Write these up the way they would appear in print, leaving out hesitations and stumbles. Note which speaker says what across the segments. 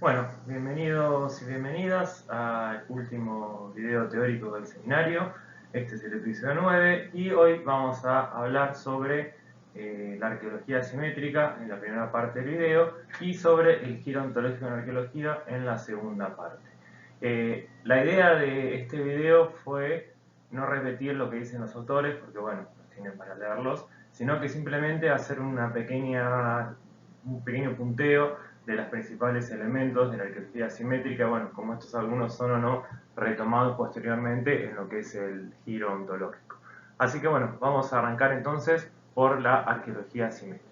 Speaker 1: Bueno, bienvenidos y bienvenidas al último video teórico del seminario. Este es el episodio 9 y hoy vamos a hablar sobre la arqueología asimétrica en la primera parte del video y sobre el giro ontológico en arqueología en la segunda parte. La idea de este video fue no repetir lo que dicen los autores, porque bueno, los tienen para leerlos, sino que simplemente hacer un pequeño punteo de los principales elementos de la arqueología asimétrica, bueno, como estos algunos son o no retomados posteriormente en lo que es el giro ontológico. Así que bueno, vamos a arrancar entonces por la arqueología asimétrica.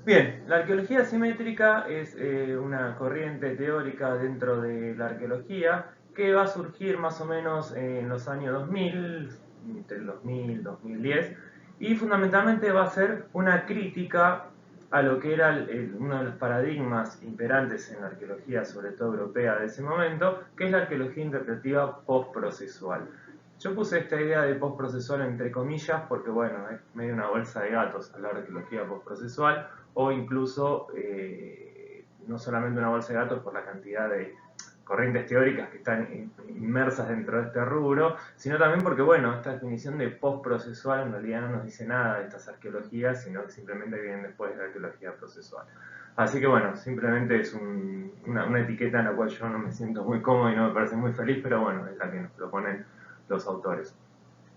Speaker 1: Bien, la arqueología asimétrica es una corriente teórica dentro de la arqueología que va a surgir más o menos en los años 2000, entre el 2000 y 2010, y fundamentalmente va a ser una crítica a lo que era uno de los paradigmas imperantes en la arqueología, sobre todo europea de ese momento, que es la arqueología interpretativa postprocesual. Yo puse esta idea de postprocesual entre comillas porque, bueno, es medio una bolsa de gatos hablar de arqueología postprocesual, o incluso no solamente una bolsa de gatos por la cantidad de corrientes teóricas que están inmersas dentro de este rubro, sino también porque, bueno, esta definición de postprocesual en realidad no nos dice nada de estas arqueologías, sino que simplemente vienen después de la arqueología procesual. Así que bueno, simplemente es una etiqueta en la cual yo no me siento muy cómodo y no me parece muy feliz, pero bueno, es la que nos proponen los autores.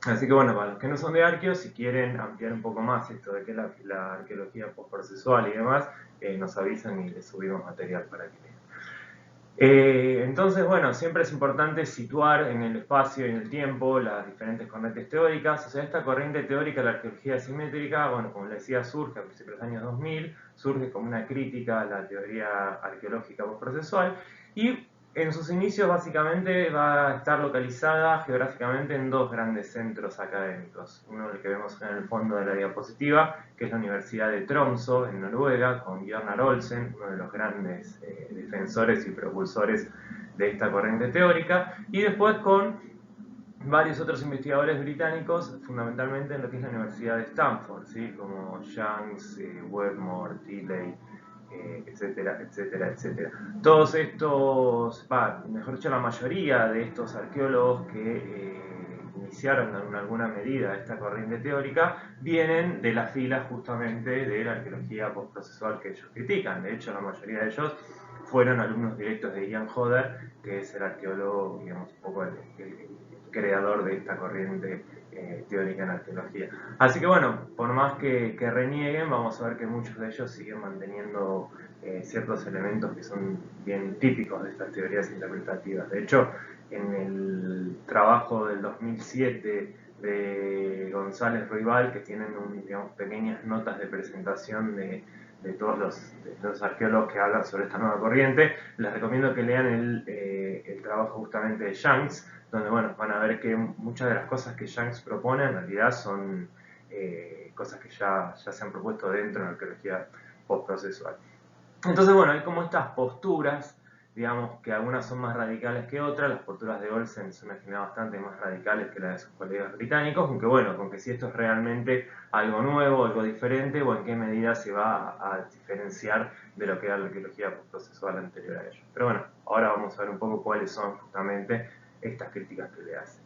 Speaker 1: Así que bueno, para los que no son de arqueo, si quieren ampliar un poco más esto de qué es la arqueología postprocesual y demás, nos avisan y les subimos material para que lean. Entonces, bueno, siempre es importante situar en el espacio y en el tiempo las diferentes corrientes teóricas. O sea, esta corriente teórica de la arqueología asimétrica, bueno, como les decía, surge a principios de los años 2000, surge como una crítica a la teoría arqueológica postprocesual y en sus inicios básicamente va a estar localizada geográficamente en dos grandes centros académicos. Uno el que vemos en el fondo de la diapositiva, que es la Universidad de Tromsø en Noruega, con Bjørnar Olsen, uno de los grandes defensores y propulsores de esta corriente teórica, y después con varios otros investigadores británicos, fundamentalmente en lo que es la Universidad de Stanford, ¿sí? Como Youngs, Webmore, Tilley, etcétera, etcétera, etcétera. Todos estos, mejor dicho, la mayoría de estos arqueólogos que iniciaron en alguna medida esta corriente teórica vienen de las filas justamente de la arqueología postprocesual que ellos critican. De hecho, la mayoría de ellos fueron alumnos directos de Ian Hodder, que es el arqueólogo, digamos, un poco el creador de esta corriente teórica en arqueología. Así que bueno, por más que renieguen, vamos a ver que muchos de ellos siguen manteniendo ciertos elementos que son bien típicos de estas teorías interpretativas. De hecho, en el trabajo del 2007 de González Rival, que tienen digamos, pequeñas notas de presentación de todos los arqueólogos que hablan sobre esta nueva corriente, les recomiendo que lean el trabajo justamente de Youngs, donde bueno, van a ver que muchas de las cosas que Youngs propone en realidad son cosas que ya se han propuesto dentro de la arqueología postprocesual. Entonces bueno, hay como estas posturas, digamos que algunas son más radicales que otras. Las posturas de Olsen son en general bastante más radicales que las de sus colegas británicos, aunque bueno, con que si esto es realmente algo nuevo, algo diferente, o en qué medida se va a diferenciar de lo que era la arqueología postprocesual anterior a ello. Pero bueno, ahora vamos a ver un poco cuáles son justamente estas críticas que le hacen.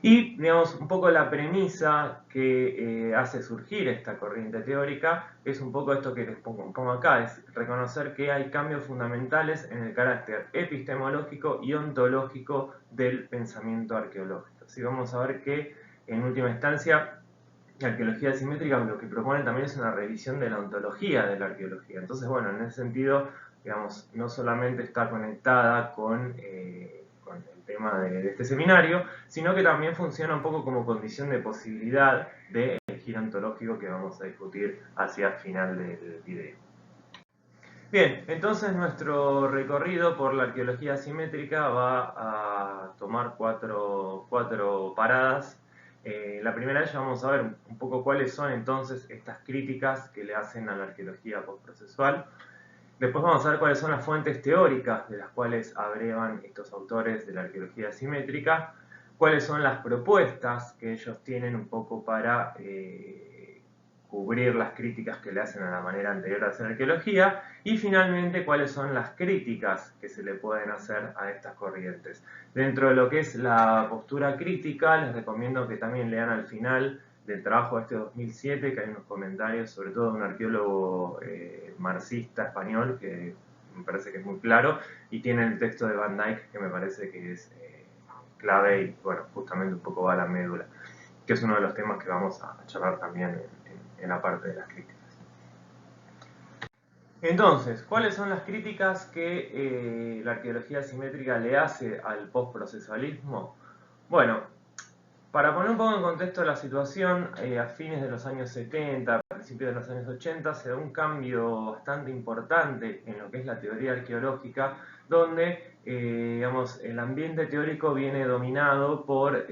Speaker 1: Y, digamos, un poco la premisa que hace surgir esta corriente teórica es un poco esto que les pongo acá, es reconocer que hay cambios fundamentales en el carácter epistemológico y ontológico del pensamiento arqueológico. Así vamos a ver que, en última instancia, la arqueología asimétrica lo que propone también es una revisión de la ontología de la arqueología. Entonces, bueno, en ese sentido, digamos, no solamente está conectada con el tema de este seminario, sino que también funciona un poco como condición de posibilidad del giro ontológico que vamos a discutir hacia el final del video. Bien, entonces nuestro recorrido por la arqueología asimétrica va a tomar cuatro paradas. La primera de ellas vamos a ver un poco cuáles son entonces estas críticas que le hacen a la arqueología postprocesual. Después vamos a ver cuáles son las fuentes teóricas de las cuales abrevan estos autores de la arqueología asimétrica, cuáles son las propuestas que ellos tienen un poco para cubrir las críticas que le hacen a la manera anterior de hacer arqueología, y finalmente cuáles son las críticas que se le pueden hacer a estas corrientes. Dentro de lo que es la postura crítica, les recomiendo que también lean al final del trabajo de este 2007, que hay unos comentarios, sobre todo de un arqueólogo marxista español, que me parece que es muy claro, y tiene el texto de Van Dyck, que me parece que es clave y, bueno, justamente un poco va a la médula, que es uno de los temas que vamos a charlar también en la parte de las críticas. Entonces, ¿cuáles son las críticas que la arqueología simétrica le hace al postprocesualismo? Bueno, para poner un poco en contexto la situación, a fines de los años 70, a principios de los años 80, se da un cambio bastante importante en lo que es la teoría arqueológica, donde digamos, el ambiente teórico viene dominado por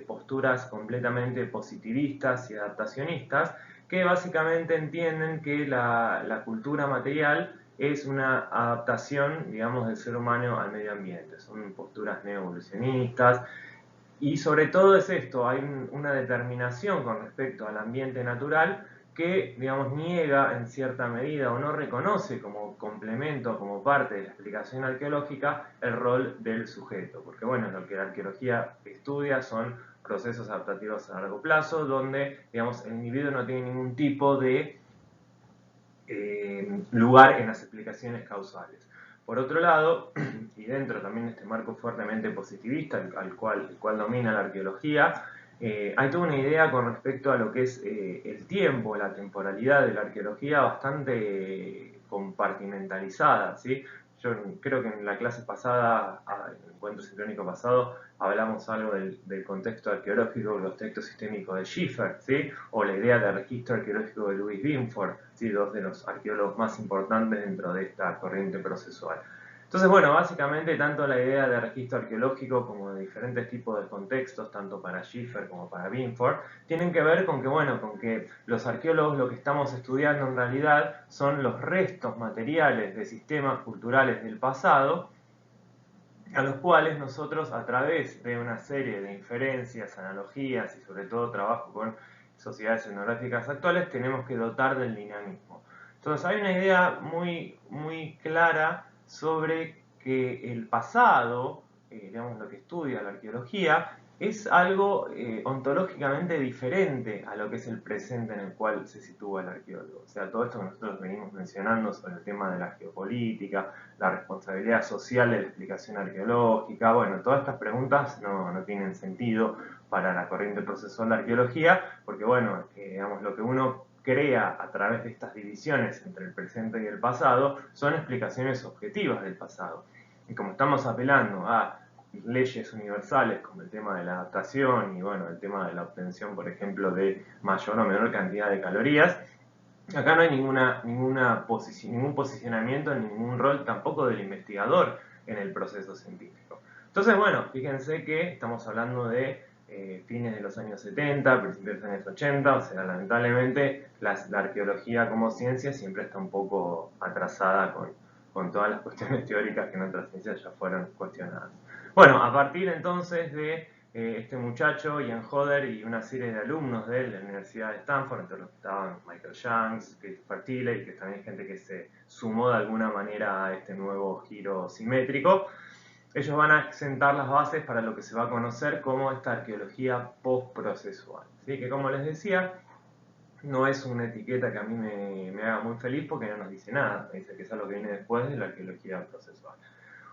Speaker 1: posturas completamente positivistas y adaptacionistas, que básicamente entienden que la cultura material es una adaptación, digamos, del ser humano al medio ambiente. Son posturas neoevolucionistas, y sobre todo es esto, hay una determinación con respecto al ambiente natural que, digamos, niega en cierta medida o no reconoce como complemento, como parte de la explicación arqueológica, el rol del sujeto. Porque, bueno, lo que la arqueología estudia son procesos adaptativos a largo plazo, donde, digamos, el individuo no tiene ningún tipo de lugar en las explicaciones causales. Por otro lado, y dentro también de este marco fuertemente positivista, el cual domina la arqueología, hay toda una idea con respecto a lo que es el tiempo, la temporalidad de la arqueología bastante compartimentalizada, ¿sí? Yo creo que en la clase pasada, en el encuentro sincrónico pasado, hablamos algo del contexto arqueológico, los textos sistémicos de Schiffer, ¿sí? O la idea de registro arqueológico de Louis Binford, ¿sí? Dos de los arqueólogos más importantes dentro de esta corriente procesual. Entonces, bueno, básicamente tanto la idea de registro arqueológico como de diferentes tipos de contextos, tanto para Schiffer como para Binford, tienen que ver con que, bueno, con que los arqueólogos lo que estamos estudiando en realidad son los restos materiales de sistemas culturales del pasado, a los cuales nosotros, a través de una serie de inferencias, analogías y sobre todo trabajo con sociedades etnográficas actuales, tenemos que dotar del dinamismo. Entonces hay una idea muy clara sobre que el pasado, digamos lo que estudia la arqueología, es algo ontológicamente diferente a lo que es el presente en el cual se sitúa el arqueólogo. O sea, todo esto que nosotros venimos mencionando sobre el tema de la geopolítica, la responsabilidad social de la explicación arqueológica, bueno, todas estas preguntas no tienen sentido para la corriente procesual de arqueología, porque bueno, digamos, lo que uno crea a través de estas divisiones entre el presente y el pasado son explicaciones objetivas del pasado. Y como estamos apelando a leyes universales como el tema de la adaptación y bueno, el tema de la obtención, por ejemplo, de mayor o menor cantidad de calorías, acá no hay ningún posicionamiento, ningún rol tampoco del investigador en el proceso científico. Entonces, bueno, fíjense que estamos hablando de fines de los años 70, principios de los años 80, o sea, lamentablemente la arqueología como ciencia siempre está un poco atrasada con todas las cuestiones teóricas que en otras ciencias ya fueron cuestionadas. Bueno, a partir entonces de este muchacho, Ian Hodder, y una serie de alumnos de él, de la Universidad de Stanford, entre los que estaban Michael Youngs, Christopher Tilley, que también hay gente que se sumó de alguna manera a este nuevo giro simétrico, ellos van a sentar las bases para lo que se va a conocer como esta arqueología postprocesual. ¿Sí? Que como les decía, no es una etiqueta que a mí me haga muy feliz porque no nos dice nada, me dice que es algo que viene después de la arqueología procesual.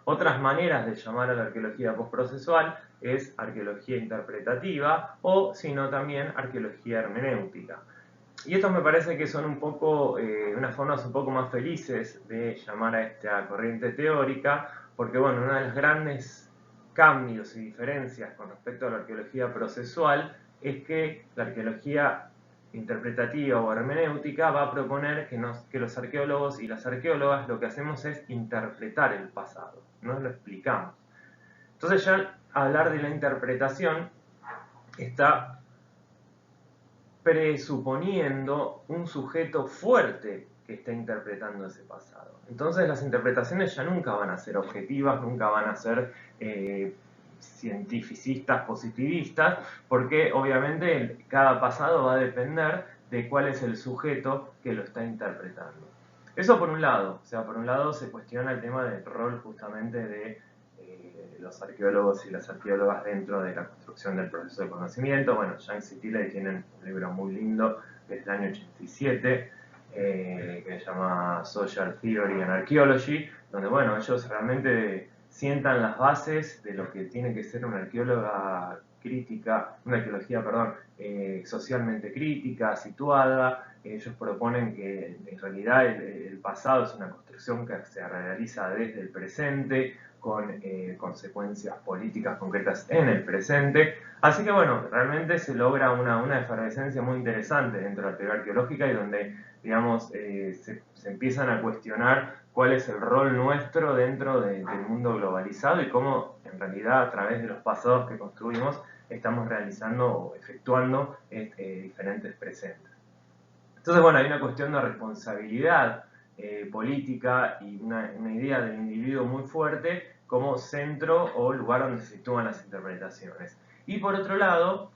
Speaker 1: Otras maneras de llamar a la arqueología postprocesual es arqueología interpretativa o, si no, también arqueología hermenéutica. Y estos me parece que son un poco, unas formas un poco más felices de llamar a esta corriente teórica, porque bueno, uno de los grandes cambios y diferencias con respecto a la arqueología procesual es que la arqueología interpretativa o hermenéutica va a proponer que los arqueólogos y las arqueólogas lo que hacemos es interpretar el pasado, no lo explicamos. Entonces ya hablar de la interpretación está presuponiendo un sujeto fuerte que está interpretando ese pasado. Entonces las interpretaciones ya nunca van a ser objetivas, nunca van a ser cientificistas, positivistas, porque obviamente cada pasado va a depender de cuál es el sujeto que lo está interpretando. Eso por un lado, o sea, por un lado se cuestiona el tema del rol justamente de los arqueólogos y las arqueólogas dentro de la construcción del proceso de conocimiento. Bueno, Yangs y Tilley tienen un libro muy lindo, que es del año 87, que se llama Social Theory and Archaeology, donde, bueno, ellos realmente sientan las bases de lo que tiene que ser una arqueóloga crítica, una arqueología, perdón, socialmente crítica, situada. Ellos proponen que en realidad el pasado es una construcción que se realiza desde el presente, con consecuencias políticas concretas en el presente. Así que bueno, realmente se logra una efervescencia muy interesante dentro de la teoría arqueológica y donde, digamos, se empiezan a cuestionar cuál es el rol nuestro dentro del mundo globalizado y cómo en realidad a través de los pasados que construimos estamos realizando o efectuando diferentes presentes. Entonces, bueno, hay una cuestión de responsabilidad política y una idea del individuo muy fuerte como centro o lugar donde se sitúan las interpretaciones. Y por otro lado,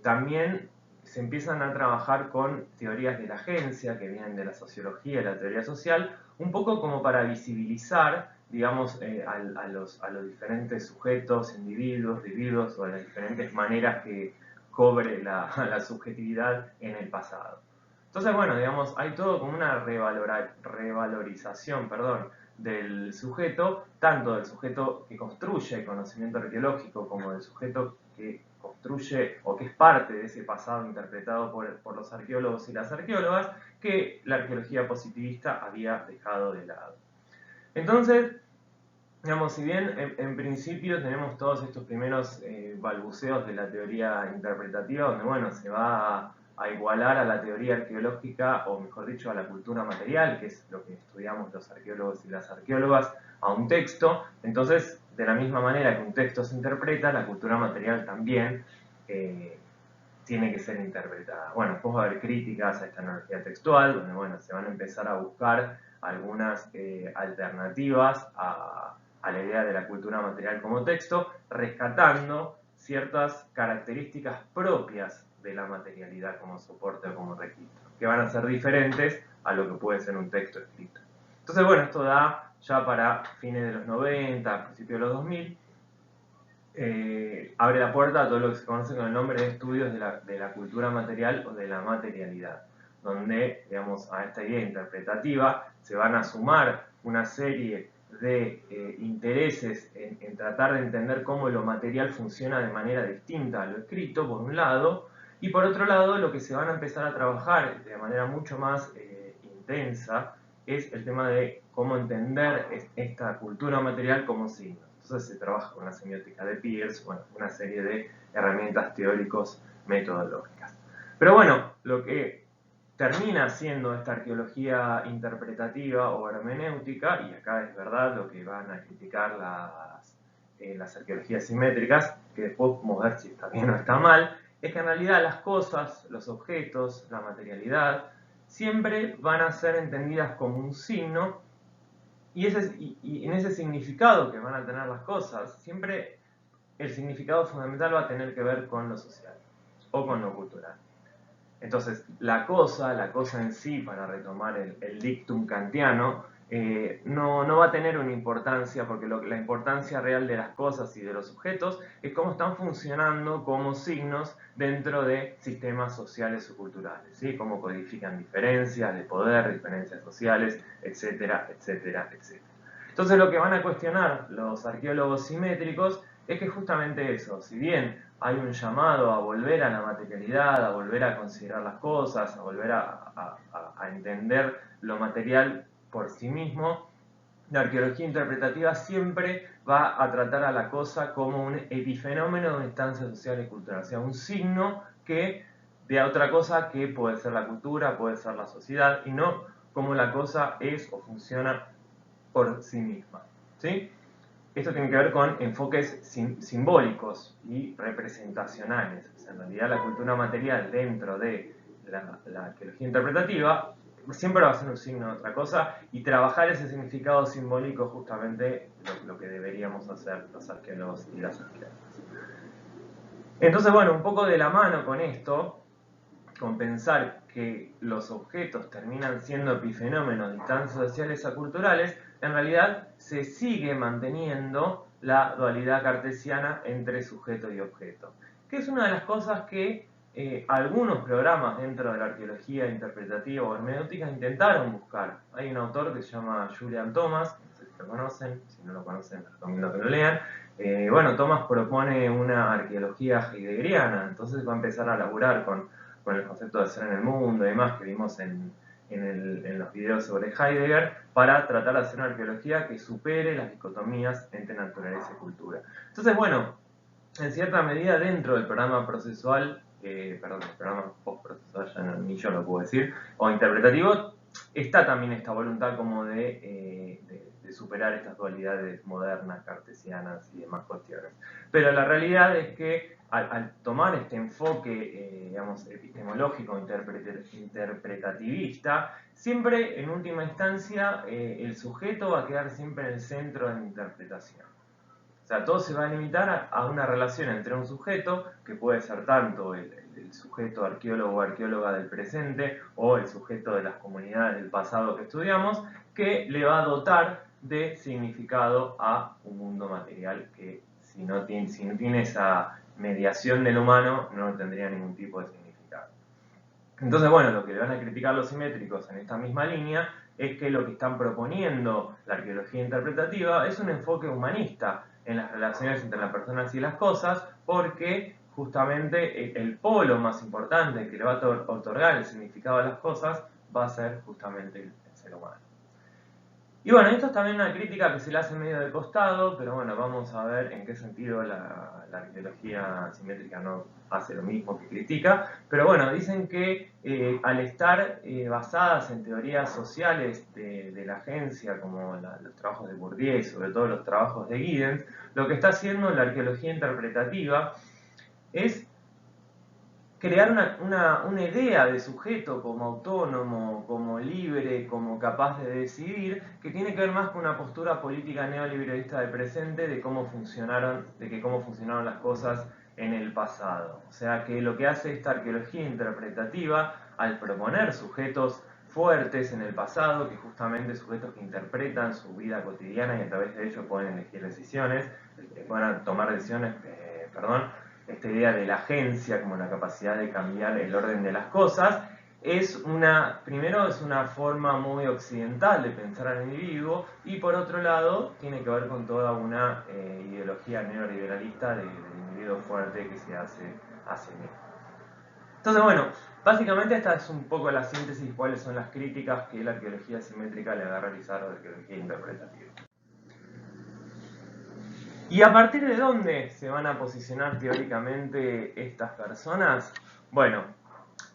Speaker 1: también se empiezan a trabajar con teorías de la agencia que vienen de la sociología y la teoría social, un poco como para visibilizar, digamos, a los diferentes sujetos, individuos o a las diferentes maneras que cobre la subjetividad en el pasado. Entonces, bueno, digamos, hay todo como una revalorización, perdón, del sujeto, tanto del sujeto que construye el conocimiento arqueológico como del sujeto que construye o que es parte de ese pasado interpretado por los arqueólogos y las arqueólogas, que la arqueología positivista había dejado de lado. Entonces, digamos, si bien en principio tenemos todos estos primeros balbuceos de la teoría interpretativa, donde, bueno, se va a igualar a la teoría arqueológica, o mejor dicho, a la cultura material, que es lo que estudiamos los arqueólogos y las arqueólogas, a un texto. Entonces, de la misma manera que un texto se interpreta, la cultura material también tiene que ser interpretada. Bueno, después va a haber críticas a esta analogía textual, donde, bueno, se van a empezar a buscar algunas alternativas a la idea de la cultura material como texto, rescatando ciertas características propias de la materialidad como soporte o como registro, que van a ser diferentes a lo que puede ser un texto escrito. Entonces, bueno, esto da ya para fines de los 90, principios de los 2000, abre la puerta a todo lo que se conoce con el nombre de estudios de la cultura material o de la materialidad, donde, digamos, a esta idea interpretativa se van a sumar una serie de intereses en tratar de entender cómo lo material funciona de manera distinta a lo escrito, por un lado, y por otro lado, lo que se van a empezar a trabajar de manera mucho más intensa es el tema de cómo entender esta cultura material como signo. Entonces se trabaja con la semiótica de Peirce, bueno, una serie de herramientas teóricos metodológicas. Pero bueno, lo que termina siendo esta arqueología interpretativa o hermenéutica, y acá es verdad lo que van a criticar las arqueologías simétricas, que después podemos ver si está bien o está mal, es que en realidad las cosas, los objetos, la materialidad, siempre van a ser entendidas como un signo, y en ese significado que van a tener las cosas, siempre el significado fundamental va a tener que ver con lo social o con lo cultural. Entonces, la cosa en sí, para retomar el dictum kantiano, no va a tener una importancia, porque la importancia real de las cosas y de los objetos es cómo están funcionando como signos dentro de sistemas sociales o culturales, ¿sí? Cómo codifican diferencias de poder, diferencias sociales, etcétera, etcétera, etcétera. Entonces, lo que van a cuestionar los arqueólogos simétricos es que justamente eso, si bien hay un llamado a volver a la materialidad, a volver a considerar las cosas, a volver a entender lo material por sí mismo, la arqueología interpretativa siempre va a tratar a la cosa como un epifenómeno de una instancia social y cultural, o sea, un signo que de otra cosa que puede ser la cultura, puede ser la sociedad, y no como la cosa es o funciona por sí misma, ¿sí? Esto tiene que ver con enfoques simbólicos y representacionales. O sea, en realidad la cultura material dentro de la arqueología interpretativa siempre va a ser un signo de otra cosa, y trabajar ese significado simbólico justamente lo que deberíamos hacer los arqueólogos y las arqueólogas. Entonces, bueno, un poco de la mano con esto, con pensar que los objetos terminan siendo epifenómenos de instancias sociales a culturales, en realidad se sigue manteniendo la dualidad cartesiana entre sujeto y objeto, que es una de las cosas que algunos programas dentro de la arqueología interpretativa o hermenéutica intentaron buscar. Hay un autor que se llama Julian Thomas, no sé si lo conocen, si no lo conocen les recomiendo que lo lean. Bueno, Thomas propone una arqueología heideggeriana, entonces va a empezar a laburar con el concepto de ser en el mundo y demás que vimos en los videos sobre Heidegger, para tratar de hacer una arqueología que supere las dicotomías entre naturaleza y cultura. Entonces, bueno, en cierta medida dentro del programa procesual, perdón, el programa postprocesual ya ni yo lo puedo decir, o interpretativo, está también esta voluntad como de superar estas dualidades modernas, cartesianas y demás cuestiones. Pero la realidad es que al tomar este enfoque, digamos, epistemológico, interpretativista, siempre en última instancia el sujeto va a quedar siempre en el centro de la interpretación. O sea, todo se va a limitar a una relación entre un sujeto, que puede ser tanto el sujeto arqueólogo o arqueóloga del presente, o el sujeto de las comunidades del pasado que estudiamos, que le va a dotar de significado a un mundo material que si no tiene esa mediación del humano, no tendría ningún tipo de significado. Entonces, bueno, lo que le van a criticar los simétricos en esta misma línea es que lo que están proponiendo la arqueología interpretativa es un enfoque humanista en las relaciones entre las personas y las cosas, porque justamente el polo más importante que le va a otorgar el significado a las cosas va a ser justamente el ser humano. Y bueno, esto es también una crítica que se le hace medio de costado, pero bueno, vamos a ver en qué sentido la arqueología simétrica no hace lo mismo que critica. Pero bueno, dicen que al estar basadas en teorías sociales de la agencia, como los trabajos de Bourdieu y sobre todo los trabajos de Giddens, lo que está haciendo la arqueología interpretativa es crear una idea de sujeto como autónomo, como libre, como capaz de decidir, que tiene que ver más con una postura política neoliberalista del presente de cómo funcionaron las cosas en el pasado. O sea que lo que hace esta arqueología interpretativa, al proponer sujetos fuertes en el pasado, que justamente sujetos que interpretan su vida cotidiana y a través de ello pueden elegir decisiones, pueden tomar decisiones, esta idea de la agencia como la capacidad de cambiar el orden de las cosas, primero es una forma muy occidental de pensar al individuo, y por otro lado tiene que ver con toda una ideología neoliberalista del individuo fuerte que se hace a sí mismo. Entonces, bueno, básicamente esta es un poco la síntesis, cuáles son las críticas que la arqueología simétrica le va a realizar a la arqueología interpretativa. ¿Y a partir de dónde se van a posicionar teóricamente estas personas? Bueno,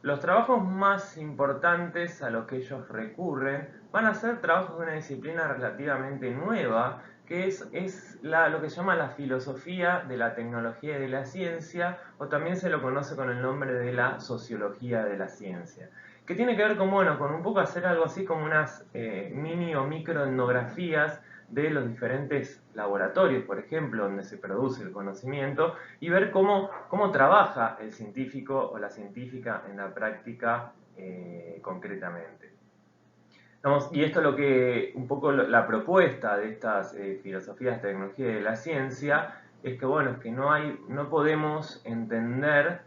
Speaker 1: los trabajos más importantes a los que ellos recurren van a ser trabajos de una disciplina relativamente nueva, que es lo que se llama la filosofía de la tecnología y de la ciencia, o también se lo conoce con el nombre de la sociología de la ciencia, que tiene que ver con un poco hacer algo así como unas mini o micro etnografías de los diferentes laboratorios, por ejemplo, donde se produce el conocimiento, y ver cómo trabaja el científico o la científica en la práctica concretamente. Y esto es lo que, un poco la propuesta de estas filosofías de tecnología y de la ciencia, es que bueno, es que no podemos entender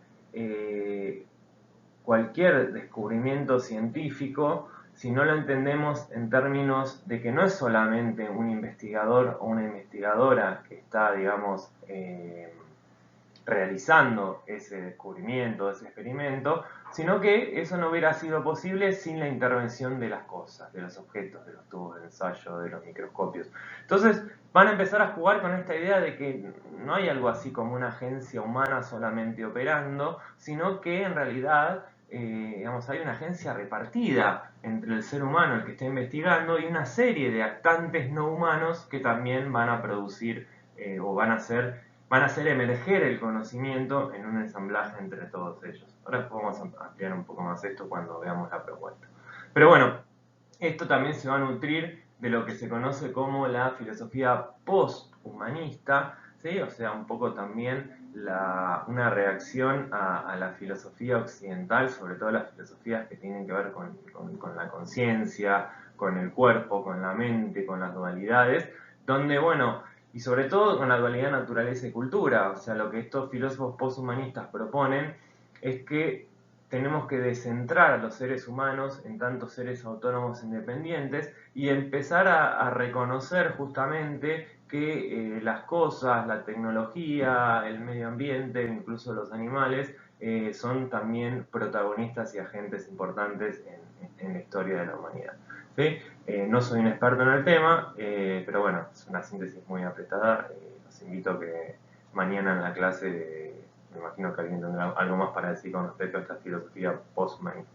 Speaker 1: cualquier descubrimiento científico si no lo entendemos en términos de que no es solamente un investigador o una investigadora que está, digamos, realizando ese descubrimiento, ese experimento, sino que eso no hubiera sido posible sin la intervención de las cosas, de los objetos, de los tubos de ensayo, de los microscopios. Entonces van a empezar a jugar con esta idea de que no hay algo así como una agencia humana solamente operando, sino que en realidad hay una agencia repartida entre el ser humano, el que está investigando, y una serie de actantes no humanos que también van a producir o van a hacer emerger el conocimiento en un ensamblaje entre todos ellos. Ahora vamos a ampliar un poco más esto cuando veamos la propuesta. Pero bueno, esto también se va a nutrir de lo que se conoce como la filosofía posthumanista, ¿sí? O sea, un poco también una reacción a la filosofía occidental, sobre todo las filosofías que tienen que ver con la conciencia, con el cuerpo, con la mente, con las dualidades, donde, bueno, y sobre todo con la dualidad naturaleza y cultura, o sea, lo que estos filósofos posthumanistas proponen es que tenemos que descentrar a los seres humanos en tantos seres autónomos independientes y empezar a reconocer justamente que las cosas, la tecnología, el medio ambiente, incluso los animales, son también protagonistas y agentes importantes en la historia de la humanidad. ¿Sí? No soy un experto en el tema, pero bueno, es una síntesis muy apretada. Los invito a que mañana en la clase, me imagino que alguien tendrá algo más para decir con respecto a esta filosofía posthumanista.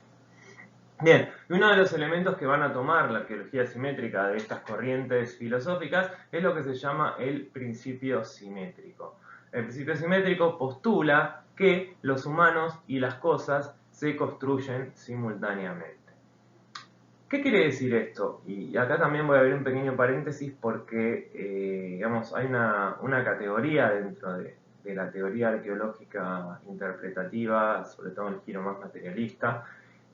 Speaker 1: Bien, uno de los elementos que van a tomar la arqueología simétrica de estas corrientes filosóficas es lo que se llama el principio simétrico. El principio simétrico postula que los humanos y las cosas se construyen simultáneamente. ¿Qué quiere decir esto? Y acá también voy a abrir un pequeño paréntesis porque, digamos, hay una categoría dentro de la teoría arqueológica interpretativa, sobre todo en el giro más materialista,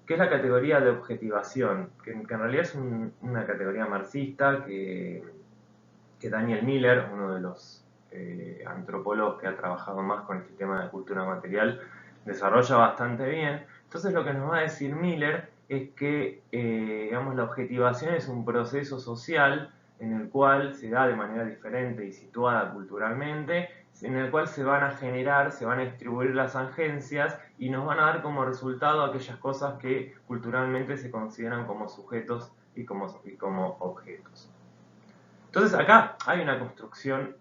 Speaker 1: que es la categoría de objetivación, que en realidad es una categoría marxista que Daniel Miller, uno de los antropólogos que ha trabajado más con este tema de cultura material, desarrolla bastante bien. Entonces lo que nos va a decir Miller es que digamos, la objetivación es un proceso social en el cual se da de manera diferente y situada culturalmente, en el cual se van a generar, se van a distribuir las agencias y nos van a dar como resultado aquellas cosas que culturalmente se consideran como sujetos y como objetos. Entonces acá hay una construcción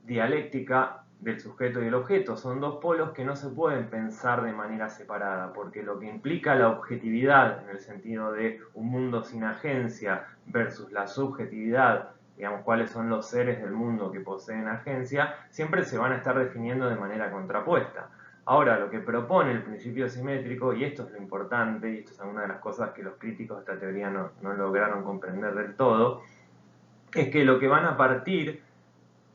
Speaker 1: dialéctica del sujeto y el objeto. Son dos polos que no se pueden pensar de manera separada, porque lo que implica la objetividad, en el sentido de un mundo sin agencia, versus la subjetividad, digamos, cuáles son los seres del mundo que poseen agencia, siempre se van a estar definiendo de manera contrapuesta. Ahora, lo que propone el principio simétrico, y esto es lo importante, y esto es una de las cosas que los críticos de esta teoría no lograron comprender del todo, es que lo que van a partir,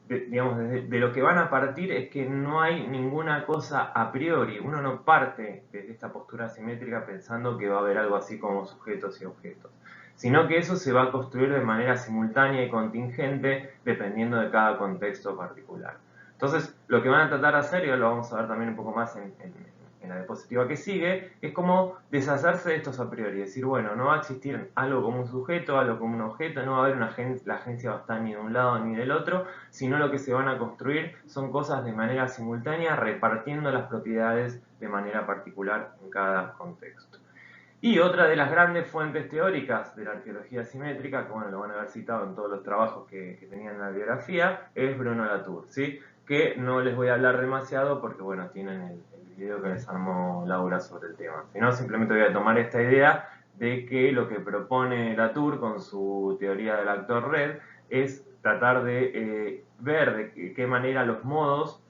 Speaker 1: digamos, de lo que van a partir es que no hay ninguna cosa a priori. Uno no parte desde esta postura simétrica pensando que va a haber algo así como sujetos y objetos, sino que eso se va a construir de manera simultánea y contingente dependiendo de cada contexto particular. Entonces, lo que van a tratar de hacer, y lo vamos a ver también un poco más en la diapositiva que sigue, es como deshacerse de estos a priori, decir, bueno, no va a existir algo como un sujeto, algo como un objeto, no va a haber la agencia va a estar ni de un lado ni del otro, sino lo que se van a construir son cosas de manera simultánea, repartiendo las propiedades de manera particular en cada contexto. Y otra de las grandes fuentes teóricas de la arqueología simétrica, que bueno, lo van a haber citado en todos los trabajos que tenían en la biografía, es Bruno Latour, ¿sí? Que no les voy a hablar demasiado porque bueno, tienen el video que les armó Laura sobre el tema. Si no, simplemente voy a tomar esta idea de que lo que propone Latour con su teoría del actor red es tratar de ver de qué manera los modos,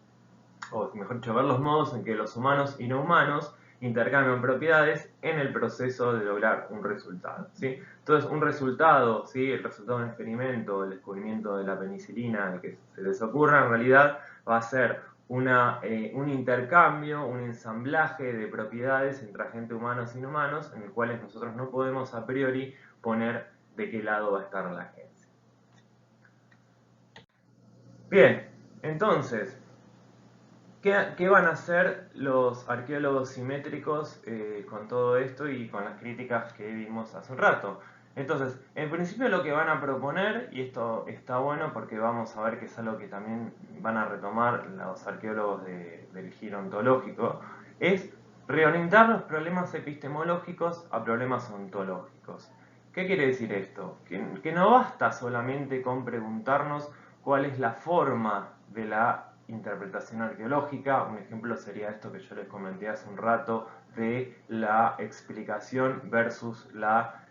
Speaker 1: o mejor dicho, ver los modos en que los humanos y no humanos intercambian propiedades en el proceso de lograr un resultado, ¿sí? Entonces, un resultado, ¿sí? El resultado de un experimento, el descubrimiento de la penicilina, el que se les ocurra, en realidad va a ser un intercambio, un ensamblaje de propiedades entre agentes humanos y no humanos, en el cual nosotros no podemos a priori poner de qué lado va a estar la agencia. Bien, entonces, ¿qué van a hacer los arqueólogos simétricos con todo esto y con las críticas que vimos hace un rato? Entonces, en principio lo que van a proponer, y esto está bueno porque vamos a ver que es algo que también van a retomar los arqueólogos del giro ontológico, es reorientar los problemas epistemológicos a problemas ontológicos. ¿Qué quiere decir esto? Que no basta solamente con preguntarnos cuál es la forma de la interpretación arqueológica. Un ejemplo sería esto que yo les comenté hace un rato de la explicación versus la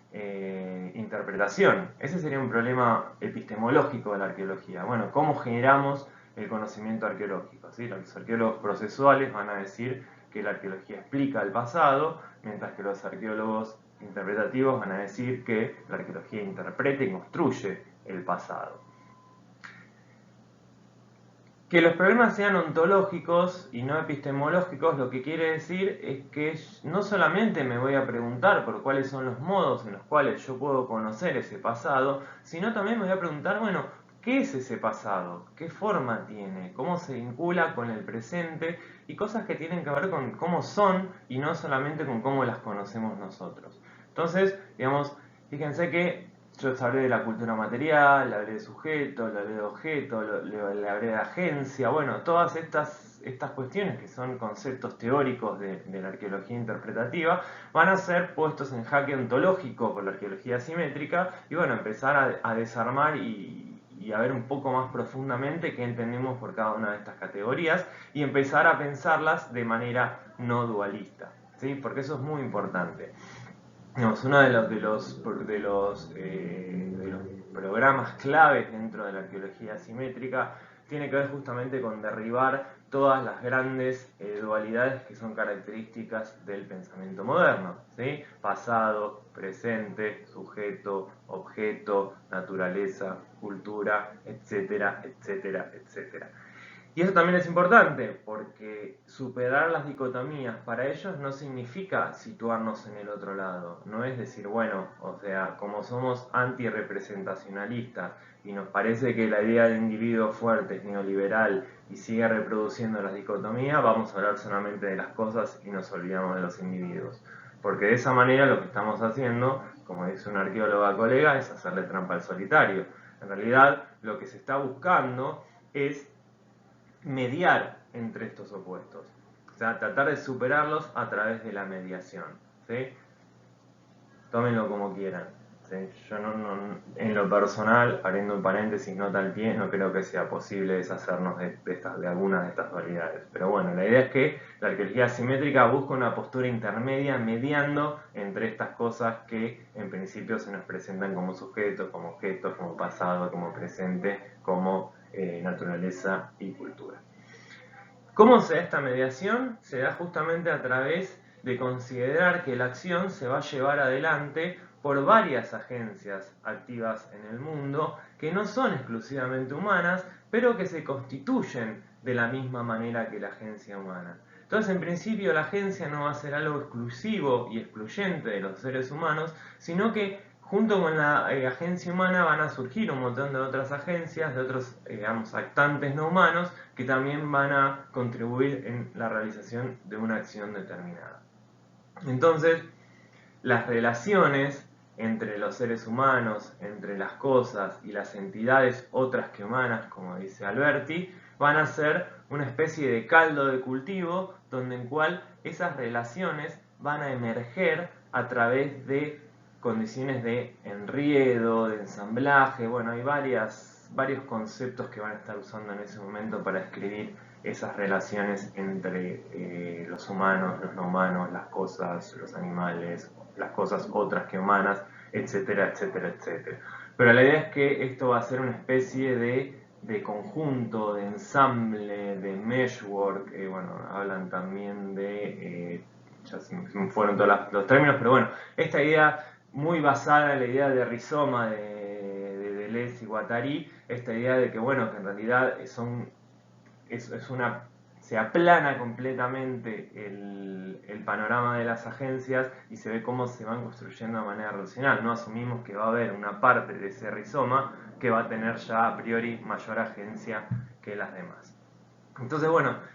Speaker 1: interpretación. Ese sería un problema epistemológico de la arqueología. Bueno, ¿cómo generamos el conocimiento arqueológico? ¿Sí? Los arqueólogos procesuales van a decir que la arqueología explica el pasado, mientras que los arqueólogos interpretativos van a decir que la arqueología interpreta y construye el pasado. Que los problemas sean ontológicos y no epistemológicos, lo que quiere decir es que no solamente me voy a preguntar por cuáles son los modos en los cuales yo puedo conocer ese pasado, sino también me voy a preguntar, bueno, ¿qué es ese pasado? ¿Qué forma tiene? ¿Cómo se vincula con el presente? Y cosas que tienen que ver con cómo son y no solamente con cómo las conocemos nosotros. Entonces, digamos, fíjense que yo les hablé de la cultura material, le hablé de sujeto, le hablé de objeto, le hablé de agencia, bueno, todas estas cuestiones que son conceptos teóricos de la arqueología interpretativa van a ser puestos en jaque ontológico por la arqueología simétrica y bueno, empezar a desarmar y a ver un poco más profundamente qué entendemos por cada una de estas categorías y empezar a pensarlas de manera no dualista, ¿sí? Porque eso es muy importante. Uno de los programas claves dentro de la arqueología simétrica tiene que ver justamente con derribar todas las grandes dualidades que son características del pensamiento moderno, ¿sí? Pasado, presente, sujeto, objeto, naturaleza, cultura, etcétera, etcétera, etcétera. Y eso también es importante, porque superar las dicotomías para ellos no significa situarnos en el otro lado. No es decir, bueno, o sea, como somos antirrepresentacionalistas y nos parece que la idea de individuo fuerte es neoliberal y sigue reproduciendo las dicotomías, vamos a hablar solamente de las cosas y nos olvidamos de los individuos. Porque de esa manera lo que estamos haciendo, como dice una arqueóloga colega, es hacerle trampa al solitario. En realidad, lo que se está buscando es mediar entre estos opuestos, o sea, tratar de superarlos a través de la mediación, ¿sí? Tómenlo como quieran, ¿sí? Yo en lo personal, abriendo un paréntesis, nota al pie, no creo que sea posible deshacernos de alguna de estas dualidades, pero bueno, la idea es que la arqueología simétrica busca una postura intermedia mediando entre estas cosas que en principio se nos presentan como sujetos, como objetos, como pasado, como presente, como naturaleza y cultura. ¿Cómo se da esta mediación? Se da justamente a través de considerar que la acción se va a llevar adelante por varias agencias activas en el mundo que no son exclusivamente humanas, pero que se constituyen de la misma manera que la agencia humana. Entonces, en principio, la agencia no va a ser algo exclusivo y excluyente de los seres humanos, sino que junto con la agencia humana van a surgir un montón de otras agencias, de otros, digamos, actantes no humanos, que también van a contribuir en la realización de una acción determinada. Entonces, las relaciones entre los seres humanos, entre las cosas y las entidades otras que humanas, como dice Alberti, van a ser una especie de caldo de cultivo donde en cual esas relaciones van a emerger a través de condiciones de enriedo, de ensamblaje, bueno, hay varios conceptos que van a estar usando en ese momento para escribir esas relaciones entre los humanos, los no humanos, las cosas, los animales, las cosas otras que humanas, etcétera, etcétera, etcétera. Pero la idea es que esto va a ser una especie de conjunto, de ensamble, de meshwork, bueno, hablan también de, ya se me fueron todos los términos, pero bueno, esta idea muy basada en la idea de rizoma de Deleuze y Guattari, esta idea de que, bueno, que en realidad se aplana completamente el panorama de las agencias y se ve cómo se van construyendo de manera relacional. No asumimos que va a haber una parte de ese rizoma que va a tener ya a priori mayor agencia que las demás. Entonces, bueno,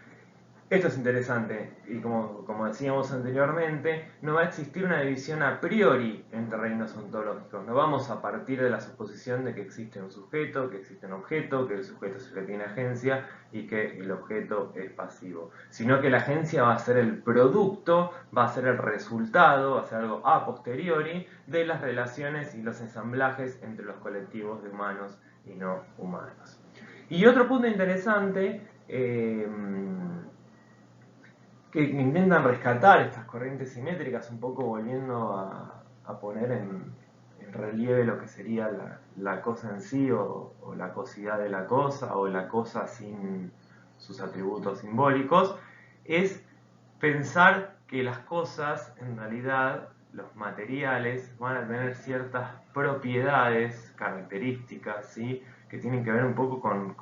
Speaker 1: esto es interesante y como decíamos anteriormente, no va a existir una división a priori entre reinos ontológicos. No vamos a partir de la suposición de que existe un sujeto, que existe un objeto, que el sujeto es el que tiene agencia y que el objeto es pasivo. Sino que la agencia va a ser el producto, va a ser el resultado, va a ser algo a posteriori de las relaciones y los ensamblajes entre los colectivos de humanos y no humanos. Y otro punto interesante que intentan rescatar estas corrientes simétricas, un poco volviendo a poner en relieve lo que sería la cosa en sí o la cosidad de la cosa o la cosa sin sus atributos simbólicos, es pensar que las cosas en realidad los materiales van a tener ciertas propiedades, características, ¿sí? Que tienen que ver un poco con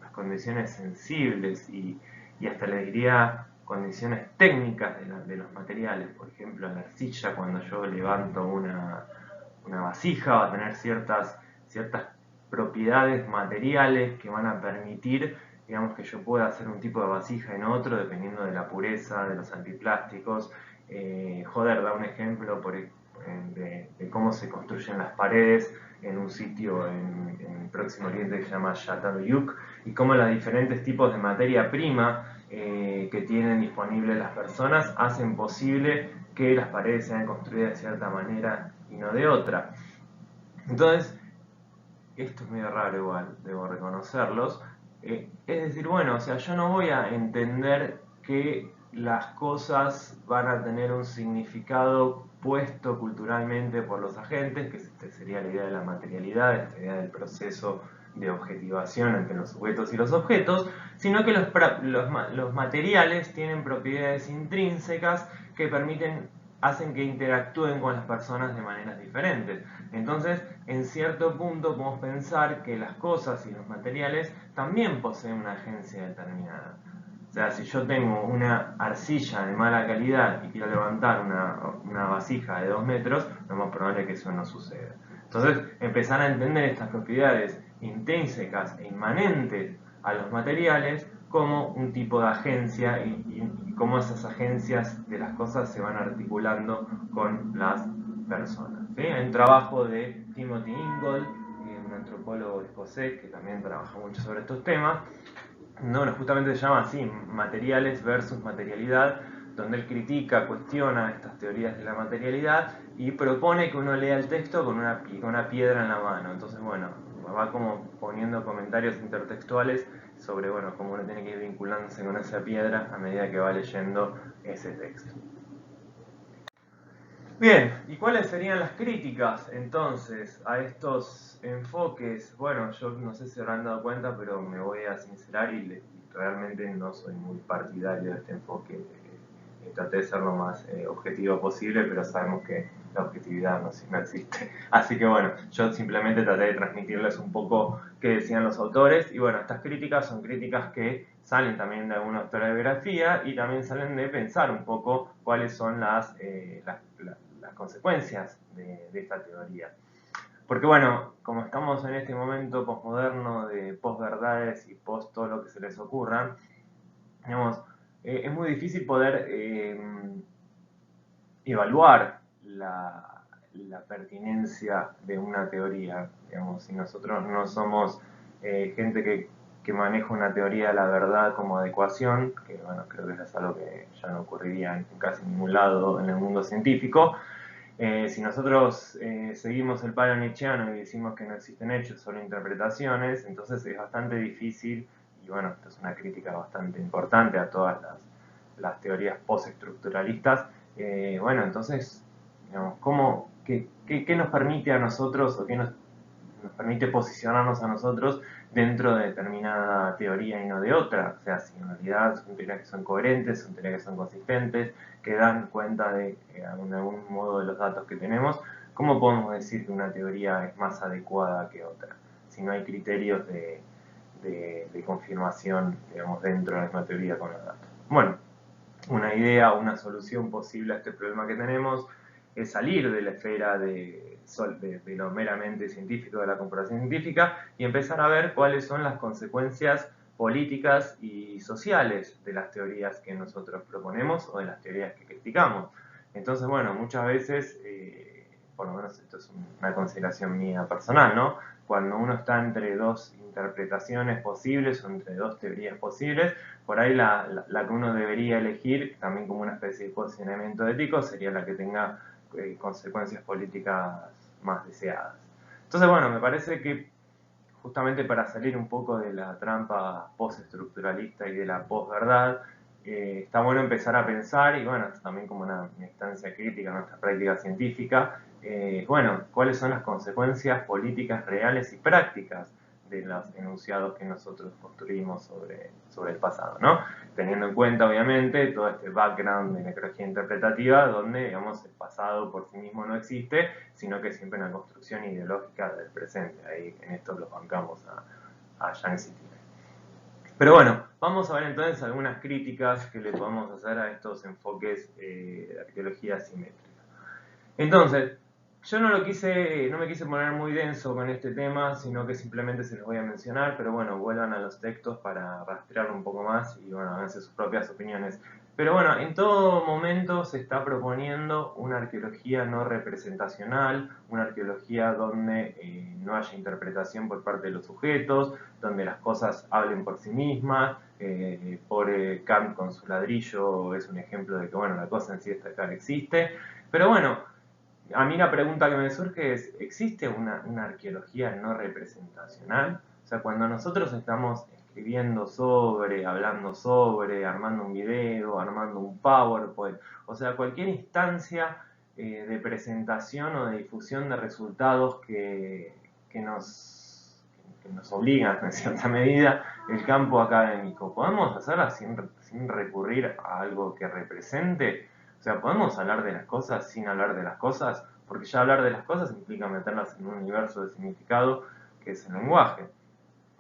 Speaker 1: las condiciones sensibles y hasta le diría condiciones técnicas de los materiales. Por ejemplo, la arcilla, cuando yo levanto una vasija, va a tener ciertas propiedades materiales que van a permitir, digamos, que yo pueda hacer un tipo de vasija en otro, dependiendo de la pureza, de los antiplásticos. Da un ejemplo de cómo se construyen las paredes en un sitio en Próximo Oriente que se llama Yuk, y cómo los diferentes tipos de materia prima que tienen disponibles las personas hacen posible que las paredes sean construidas de cierta manera y no de otra. Entonces, esto es medio raro igual, debo reconocerlos. Es decir, bueno, o sea, yo no voy a entender que las cosas van a tener un significado puesto culturalmente por los agentes, que esta sería la idea de la materialidad, esta idea del proceso de objetivación entre los sujetos y los objetos, sino que los materiales tienen propiedades intrínsecas que hacen que interactúen con las personas de maneras diferentes. Entonces, en cierto punto podemos pensar que las cosas y los materiales también poseen una agencia determinada. O sea, si yo tengo una arcilla de mala calidad y quiero levantar una vasija de 2 metros, lo más probable es que eso no suceda. Entonces, empezar a entender estas propiedades intrínsecas e inmanentes a los materiales como un tipo de agencia y cómo esas agencias de las cosas se van articulando con las personas. ¿Sí? Hay un trabajo de Timothy Ingold, un antropólogo escocés que también trabaja mucho sobre estos temas, no, justamente se llama así, materiales versus materialidad, donde él critica, cuestiona estas teorías de la materialidad y propone que uno lea el texto con una piedra en la mano. Entonces, bueno, va como poniendo comentarios intertextuales sobre, bueno, cómo uno tiene que ir vinculándose con esa piedra a medida que va leyendo ese texto. Bien, ¿y cuáles serían las críticas entonces a estos enfoques? Bueno, yo no sé si se habrán dado cuenta, pero me voy a sincerar y realmente no soy muy partidario de este enfoque. Traté de ser lo más objetivo posible, pero sabemos que la objetividad no existe. Así que bueno, yo simplemente traté de transmitirles un poco qué decían los autores, y bueno, estas críticas son críticas que salen también de alguna historiografía y también salen de pensar un poco cuáles son las consecuencias de esta teoría. Porque bueno, como estamos en este momento posmoderno de posverdades y post todo lo que se les ocurra, digamos, es muy difícil poder evaluar la pertinencia de una teoría. Digamos, si nosotros no somos gente que maneja una teoría de la verdad como adecuación, que bueno, creo que es algo que ya no ocurriría en casi ningún lado en el mundo científico. Si nosotros seguimos el palo nietzscheano y decimos que no existen hechos, solo interpretaciones, entonces es bastante difícil, y bueno, esto es una crítica bastante importante a todas las teorías postestructuralistas. Bueno, entonces, digamos, qué nos permite a nosotros, o qué nos permite posicionarnos a nosotros dentro de determinada teoría y no de otra? O sea, si en realidad son teorías que son coherentes, son teorías que son consistentes, que dan cuenta de algún modo de los datos que tenemos, ¿cómo podemos decir que una teoría es más adecuada que otra? Si no hay criterios de confirmación, digamos, dentro de la misma teoría con los datos. Bueno, una idea, una solución posible a este problema que tenemos es salir de la esfera de lo meramente científico, de la comparación científica, y empezar a ver cuáles son las consecuencias políticas y sociales de las teorías que nosotros proponemos o de las teorías que criticamos. Entonces, bueno, muchas veces, por lo menos esto es una consideración mía personal, ¿no? Cuando uno está entre dos interpretaciones posibles o entre dos teorías posibles, por ahí la que uno debería elegir, también como una especie de posicionamiento ético, sería la que tenga consecuencias políticas más deseadas. Entonces, bueno, me parece que justamente para salir un poco de la trampa postestructuralista y de la posverdad, está bueno empezar a pensar, y bueno, también como una instancia crítica en nuestra práctica científica, bueno, cuáles son las consecuencias políticas reales y prácticas de los enunciados que nosotros construimos sobre el pasado, ¿no? Teniendo en cuenta, obviamente, todo este background de necrología interpretativa, donde, digamos, el pasado por sí mismo no existe, sino que es siempre una construcción ideológica del presente. Ahí en esto los bancamos a Yang City. Pero bueno, vamos a ver entonces algunas críticas que le podemos hacer a estos enfoques de arqueología simétrica. Entonces, yo no me quise poner muy denso con este tema, sino que simplemente se los voy a mencionar, pero bueno, vuelvan a los textos para rastrearlo un poco más y bueno, háganse sus propias opiniones. Pero bueno, en todo momento se está proponiendo una arqueología no representacional, una arqueología donde no haya interpretación por parte de los sujetos, donde las cosas hablen por sí mismas. Por Kant con su ladrillo es un ejemplo de que bueno, la cosa en sí está acá, existe. Pero bueno, a mí la pregunta que me surge es, ¿existe una arqueología no representacional? O sea, cuando nosotros estamos escribiendo sobre, hablando sobre, armando un video, armando un PowerPoint, o sea, cualquier instancia de presentación o de difusión de resultados que nos obligan en cierta medida el campo académico, ¿podemos hacerla sin recurrir a algo que represente? O sea, ¿podemos hablar de las cosas sin hablar de las cosas? Porque ya hablar de las cosas implica meterlas en un universo de significado que es el lenguaje.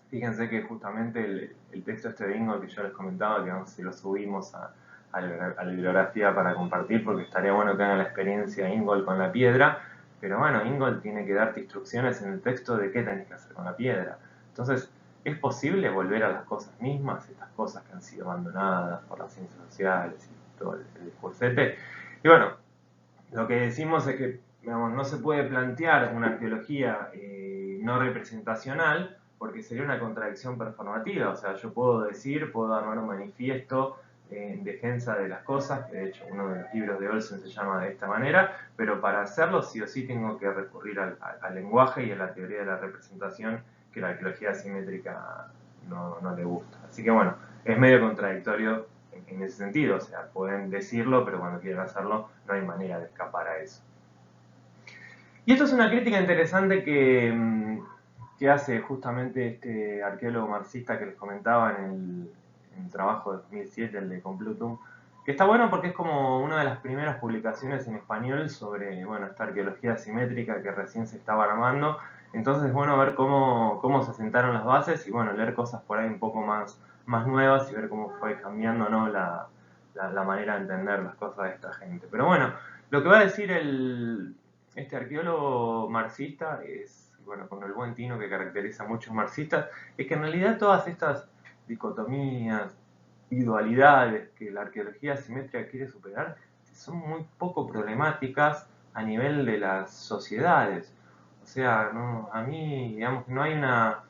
Speaker 1: Fíjense que justamente el texto este de Ingold que yo les comentaba, que se lo subimos a la bibliografía para compartir, porque estaría bueno que hagan la experiencia Ingold con la piedra, pero bueno, Ingold tiene que darte instrucciones en el texto de qué tenés que hacer con la piedra. Entonces, ¿es posible volver a las cosas mismas, estas cosas que han sido abandonadas por las ciencias sociales y todo el discursete? Y bueno, lo que decimos es que digamos, no se puede plantear una arqueología no representacional porque sería una contradicción performativa. O sea, yo puedo armar un manifiesto en defensa de las cosas, que de hecho uno de los libros de Olsen se llama de esta manera, pero para hacerlo sí o sí tengo que recurrir al lenguaje y a la teoría de la representación que la arqueología simétrica no le gusta. Así que bueno, es medio contradictorio en ese sentido, o sea, pueden decirlo, pero cuando quieren hacerlo no hay manera de escapar a eso. Y esto es una crítica interesante que hace justamente este arqueólogo marxista que les comentaba en el trabajo de 2007, el de Complutum, que está bueno porque es como una de las primeras publicaciones en español sobre bueno, esta arqueología simétrica que recién se estaba armando. Entonces es bueno ver cómo se sentaron las bases y bueno, leer cosas por ahí un poco más nuevas y ver cómo fue cambiando, ¿no? la manera de entender las cosas de esta gente. Pero bueno, lo que va a decir este arqueólogo marxista es, bueno, con el buen tino que caracteriza a muchos marxistas, es que en realidad todas estas dicotomías y dualidades que la arqueología simétrica quiere superar son muy poco problemáticas a nivel de las sociedades. O sea, no, a mí, digamos, no hay una...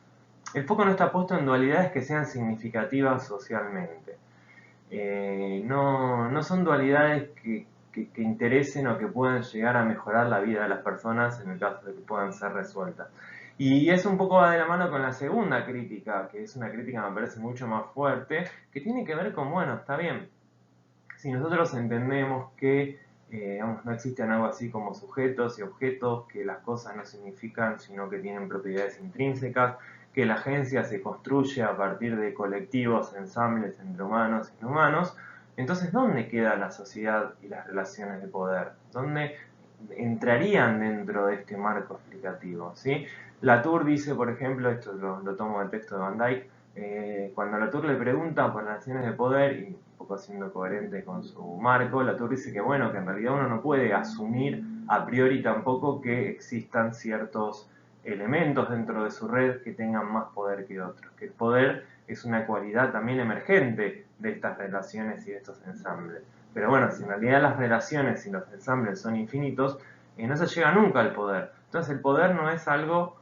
Speaker 1: El foco no está puesto en dualidades que sean significativas socialmente. No son dualidades que interesen o que puedan llegar a mejorar la vida de las personas en el caso de que puedan ser resueltas. Y eso un poco va de la mano con la segunda crítica, que es una crítica que me parece mucho más fuerte, que tiene que ver con, bueno, está bien, si nosotros entendemos que digamos, no existen algo así como sujetos y objetos, que las cosas no significan, sino que tienen propiedades intrínsecas, que la agencia se construye a partir de colectivos, ensambles entre humanos y no humanos, entonces ¿dónde queda la sociedad y las relaciones de poder? ¿Dónde entrarían dentro de este marco explicativo? ¿Sí? Latour dice, por ejemplo, esto lo tomo del texto de Van Dyck, cuando Latour le pregunta por las relaciones de poder, y un poco siendo coherente con su marco, Latour dice que bueno, que en realidad uno no puede asumir a priori tampoco que existan ciertos elementos dentro de su red que tengan más poder que otros, que el poder es una cualidad también emergente de estas relaciones y de estos ensambles. Pero bueno, si en realidad las relaciones y los ensambles son infinitos, no se llega nunca al poder. Entonces el poder no es algo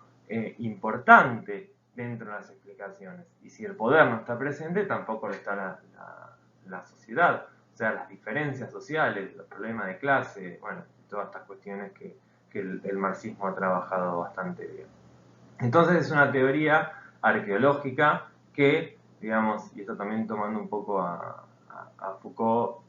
Speaker 1: importante dentro de las explicaciones. Y si el poder no está presente, tampoco lo está la sociedad. O sea, las diferencias sociales, los problemas de clase, bueno, todas estas cuestiones que el marxismo ha trabajado bastante bien. Entonces es una teoría arqueológica que, digamos, y esto también tomando un poco a Foucault,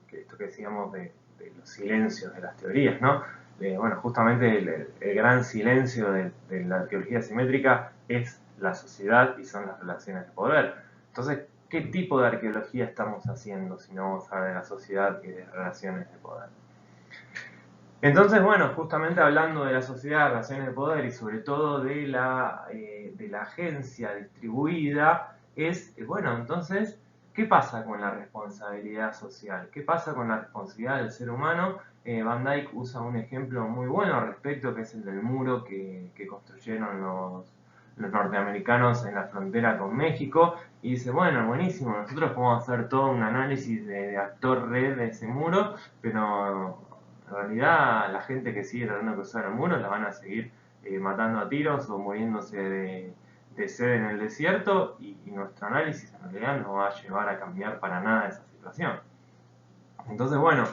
Speaker 1: que esto que decíamos de los silencios de las teorías, ¿no? Bueno, justamente el gran silencio de la arqueología simétrica es la sociedad y son las relaciones de poder. Entonces, ¿qué tipo de arqueología estamos haciendo si no vamos a hablar de la sociedad y de relaciones de poder? Entonces, bueno, justamente hablando de la sociedad, relaciones de poder y sobre todo de la agencia distribuida, bueno, entonces, ¿qué pasa con la responsabilidad social? ¿Qué pasa con la responsabilidad del ser humano? Van Dyck usa un ejemplo muy bueno al respecto, que es el del muro que construyeron los norteamericanos en la frontera con México, y dice, bueno, buenísimo, nosotros podemos hacer todo un análisis de actor-red de ese muro, pero en realidad la gente que sigue tratando de cruzar el muro la van a seguir matando a tiros o muriéndose de sed en el desierto, y nuestro análisis en realidad no va a llevar a cambiar para nada esa situación. Entonces, bueno,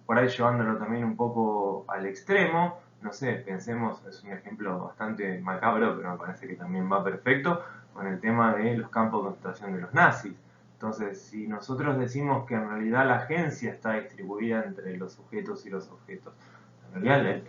Speaker 1: por ahí llevándolo también un poco al extremo, no sé, pensemos, es un ejemplo bastante macabro, pero me parece que también va perfecto, con el tema de los campos de concentración de los nazis. Entonces, si nosotros decimos que en realidad la agencia está distribuida entre los sujetos y los objetos, en realidad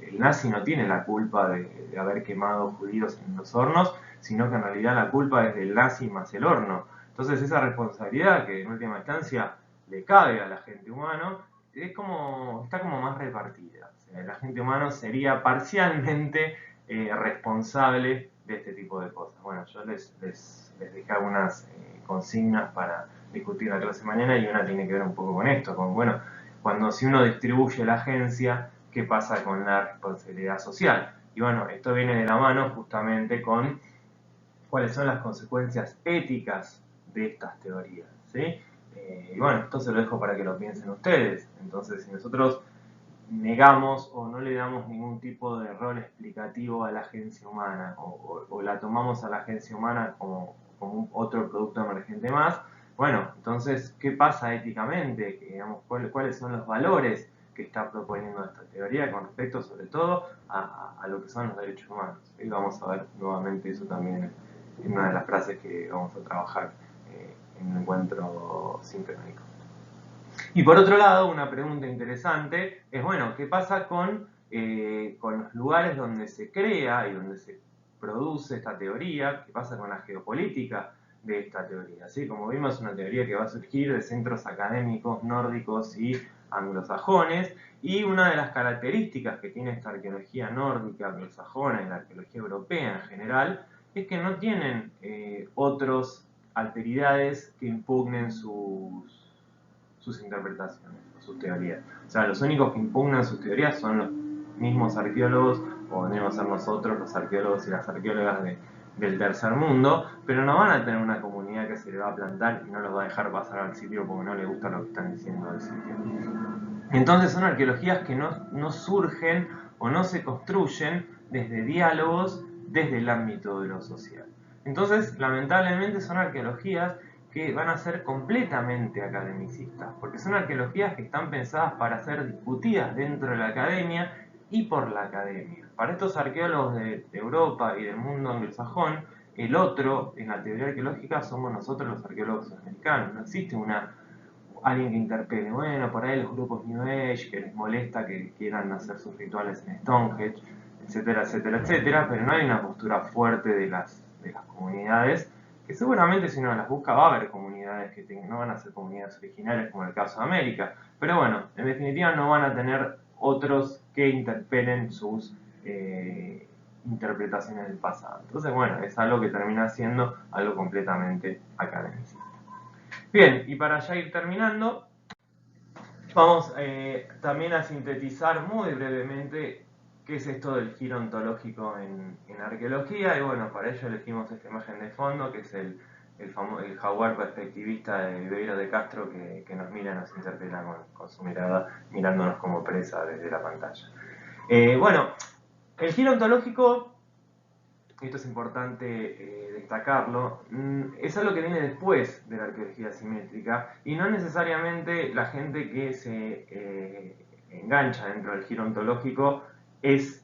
Speaker 1: el nazi no tiene la culpa de haber quemado judíos en los hornos, sino que en realidad la culpa es del nazi más el horno. Entonces, esa responsabilidad que en última instancia le cabe al agente humano, está como más repartida. O sea, el agente humano sería parcialmente responsable de este tipo de cosas. Bueno, yo les dejé algunas consignas para discutir la clase mañana, y una tiene que ver un poco con esto, con, bueno, si uno distribuye la agencia, ¿qué pasa con la responsabilidad social? Y bueno, esto viene de la mano justamente con cuáles son las consecuencias éticas de estas teorías, ¿sí? Y bueno, esto se lo dejo para que lo piensen ustedes. Entonces, si nosotros negamos o no le damos ningún tipo de rol explicativo a la agencia humana, o la tomamos a la agencia humana como otro producto emergente más, bueno, entonces, ¿qué pasa éticamente? Digamos, ¿cuáles son los valores que está proponiendo esta teoría con respecto sobre todo a lo que son los derechos humanos? Y vamos a ver nuevamente eso también en una de las frases que vamos a trabajar en un encuentro sincrónico. Y por otro lado, una pregunta interesante es, bueno, ¿qué pasa con los lugares donde se crea y donde se produce esta teoría? ¿Qué pasa con la geopolítica de esta teoría? ¿Sí? Como vimos, es una teoría que va a surgir de centros académicos nórdicos y anglosajones, y una de las características que tiene esta arqueología nórdica, anglosajona y la arqueología europea en general, es que no tienen otras alteridades que impugnen sus interpretaciones, sus teorías. O sea, los únicos que impugnan sus teorías son los mismos arqueólogos, o venimos a ser nosotros, los arqueólogos y las arqueólogas del tercer mundo, pero no van a tener una comunidad que se le va a plantar y no los va a dejar pasar al sitio porque no les gusta lo que están diciendo del sitio. Entonces son arqueologías que no surgen o no se construyen desde diálogos desde el ámbito de lo social. Entonces, lamentablemente, son arqueologías que van a ser completamente academicistas, porque son arqueologías que están pensadas para ser discutidas dentro de la academia y por la academia. Para estos arqueólogos de Europa y del mundo anglosajón, el otro en la teoría arqueológica somos nosotros, los arqueólogos americanos. No existe alguien que interpele. Bueno, por ahí los grupos New Age que les molesta que quieran hacer sus rituales en Stonehenge, etcétera, etcétera, etcétera, pero no hay una postura fuerte de las comunidades, que seguramente si uno las busca va a haber comunidades que no van a ser comunidades originales como en el caso de América, pero bueno, en definitiva no van a tener otros que interpelen sus interpretaciones del pasado. Entonces, bueno, es algo que termina siendo algo completamente académico. Bien, y para ya ir terminando, vamos también a sintetizar muy brevemente qué es esto del giro ontológico en arqueología, y bueno, para ello elegimos esta imagen de fondo, que es el jaguar perspectivista de Ribeiro de Castro, que nos mira, nos interpela con su mirada, mirándonos como presa desde la pantalla. Bueno, el giro ontológico, esto es importante destacarlo, es algo que viene después de la arqueología simétrica, y no necesariamente la gente que se engancha dentro del giro ontológico es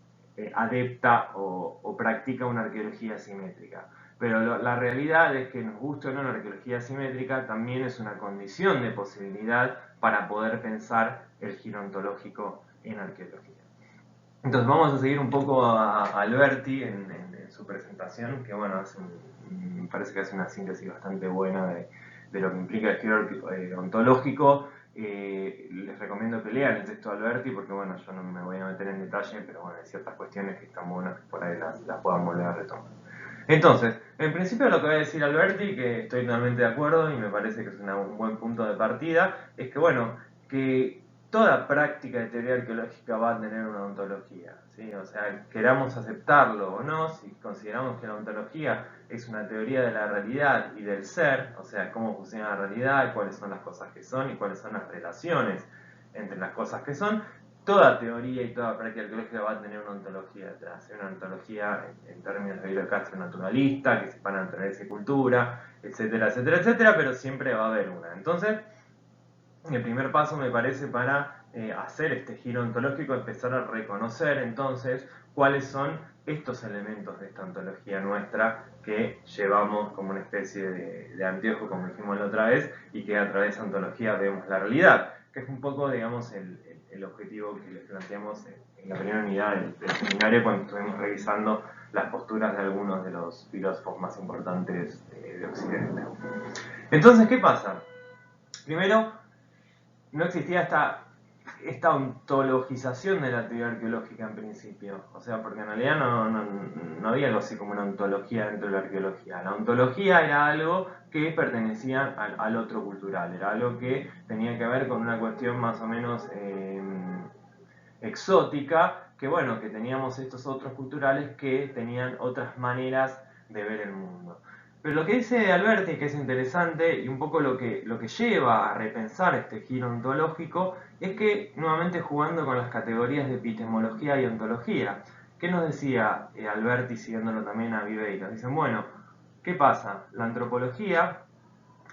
Speaker 1: adepta o practica una arqueología simétrica. Pero la realidad es que, nos guste o no, la arqueología simétrica también es una condición de posibilidad para poder pensar el giro ontológico en arqueología. Entonces vamos a seguir un poco a Alberti en su presentación, que bueno, me parece que hace una síntesis bastante buena de lo que implica el giro ontológico. Les recomiendo que lean el texto de Alberti, porque bueno, yo no me voy a meter en detalle, pero bueno, hay ciertas cuestiones que están buenas que por ahí las puedan volver a retomar. Entonces, en principio lo que va a decir Alberti, que estoy totalmente de acuerdo y me parece que es un buen punto de partida, es que bueno, que toda práctica de teoría arqueológica va a tener una ontología, ¿sí? O sea, queramos aceptarlo o no, si consideramos que la ontología es una teoría de la realidad y del ser, o sea, cómo funciona la realidad, cuáles son las cosas que son y cuáles son las relaciones entre las cosas que son, toda teoría y toda práctica arqueológica va a tener una ontología detrás, una ontología en términos de Hilo Castro naturalista, que se van a traer esa cultura, etcétera, etcétera, etcétera, pero siempre va a haber una. Entonces, el primer paso me parece para hacer este giro ontológico, empezar a reconocer entonces cuáles son estos elementos de esta ontología nuestra que llevamos como una especie de anteojo, como dijimos la otra vez, y que a través de esa ontología vemos la realidad, que es un poco, digamos, el objetivo que les planteamos en la primera unidad del seminario cuando estuvimos revisando las posturas de algunos de los filósofos más importantes de Occidente. Entonces, ¿qué pasa? Primero, no existía esta ontologización de la teoría arqueológica en principio, o sea, porque en realidad no había algo así como una ontología dentro de la arqueología. La ontología era algo que pertenecía al otro cultural, era algo que tenía que ver con una cuestión más o menos exótica, que bueno, que teníamos estos otros culturales que tenían otras maneras de ver el mundo. Pero lo que dice Alberti, que es interesante y un poco lo que lleva a repensar este giro ontológico, es que nuevamente jugando con las categorías de epistemología y ontología. ¿Qué nos decía Alberti siguiéndolo también a Viveiro? Dicen, bueno, ¿qué pasa? La antropología,